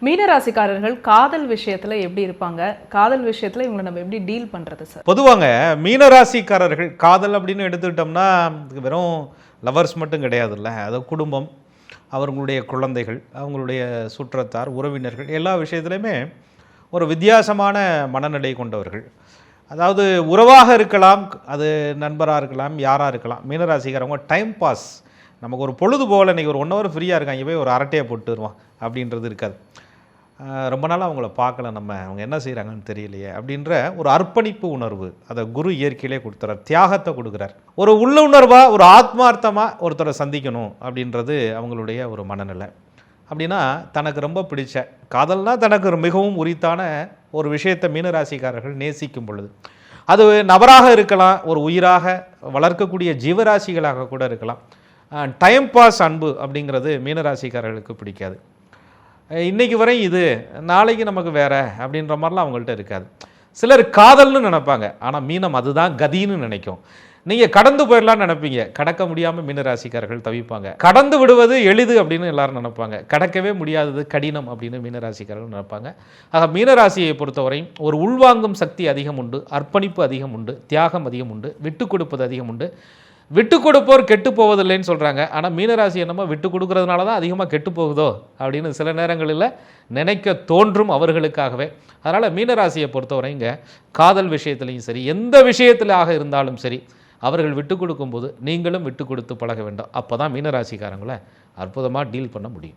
மீனராசிக்காரர்கள் காதல் விஷயத்துல எப்படி இருப்பாங்க? காதல் விஷயத்துல இவங்களை நம்ம எப்படி டீல் பண்றது சார்? பொதுவாங்க மீனராசிக்காரர்கள் காதல் அப்படின்னு எடுத்துக்கிட்டோம்னா வெறும் லவர்ஸ் மட்டும் கிடையாதுல்ல. அது குடும்பம், அவர்களுடைய குழந்தைகள், அவங்களுடைய சுற்றத்தார், உறவினர்கள் எல்லா விஷயத்துலையுமே ஒரு வித்தியாசமான மனநிலை கொண்டவர்கள். அதாவது உறவாக இருக்கலாம், அது நண்பராக இருக்கலாம், யாராக இருக்கலாம். மீனராசிக்காரவங்க டைம் பாஸ், நமக்கு ஒரு பொழுது போல் இன்றைக்கி ஒரு 1 ஹவர் ஃப்ரீயாக இருக்காங்க, போய் ஒரு அரட்டையை போட்டு வருவான் அப்படின்றது இருக்காது. ரொம்ப நாளாக அவங்கள பார்க்கல, அவங்க என்ன செய்கிறாங்கன்னு தெரியலையே அப்படின்ற ஒரு அர்ப்பணிப்பு உணர்வு அதை குரு இயற்கையிலே கொடுத்துறார், தியாகத்தை கொடுக்குறார். ஒரு உள்ளுணர்வாக ஒரு ஆத்மார்த்தமாக ஒருத்தரை சந்திக்கணும் அப்படின்றது அவங்களுடைய ஒரு மனநிலை. அப்படின்னா தனக்கு ரொம்ப பிடிச்ச காதல்னால் தனக்கு மிகவும் உரித்தான ஒரு விஷயத்தை மீனராசிக்காரர்கள் நேசிக்கும் பொழுது, அது நபராக இருக்கலாம், ஒரு உயிராக வளர்க்கக்கூடிய ஜீவராசிகளாக கூட இருக்கலாம். டைம் பாஸ் அன்பு அப்படிங்கிறது மீனராசிக்காரர்களுக்கு பிடிக்காது. இன்றைக்கி வரை இது, நாளைக்கு நமக்கு வேற அப்படின்ற மாதிரிலாம் அவங்கள்ட்ட இருக்காது. சிலர் காதல்னு நினைப்பாங்க, ஆனால் மீனம் அதுதான் கதின்னு நினைக்கும். நீங்கள் கடந்து போயிடலான்னு நினைப்பீங்க, கடக்க முடியாமல் மீனராசிக்காரர்கள் தவிப்பாங்க. கடந்து விடுவது எளிது அப்படின்னு எல்லாரும் நினைப்பாங்க, கடக்கவே முடியாதது கடினம் அப்படின்னு மீனராசிக்காரர்கள் நினைப்பாங்க. ஆக மீனராசியை பொறுத்தவரை ஒரு உள்வாங்கும் சக்தி அதிகம் உண்டு, அர்ப்பணிப்பு அதிகம் உண்டு, தியாகம் அதிகம் உண்டு, விட்டு கொடுப்பது அதிகம் உண்டு. விட்டு கொடுப்போர் கெட்டு போவதில்லைன்னு சொல்கிறாங்க. ஆனால் மீனராசி என்னமோ விட்டு கொடுக்கறதுனால தான் அதிகமாக கெட்டு போகுதோ அப்படின்னு சில நேரங்களில் நினைக்க தோன்றும் அவர்களுக்காகவே. அதனால் மீனராசியை பொறுத்தவரைங்க காதல் விஷயத்துலையும் சரி, எந்த விஷயத்திலாக இருந்தாலும் சரி, அவர்கள் விட்டு கொடுக்கும்போது நீங்களும் விட்டு கொடுத்து பழக வேண்டும். அப்போ தான் மீனராசிக்காரங்களை அற்புதமாக டீல் பண்ண முடியும்.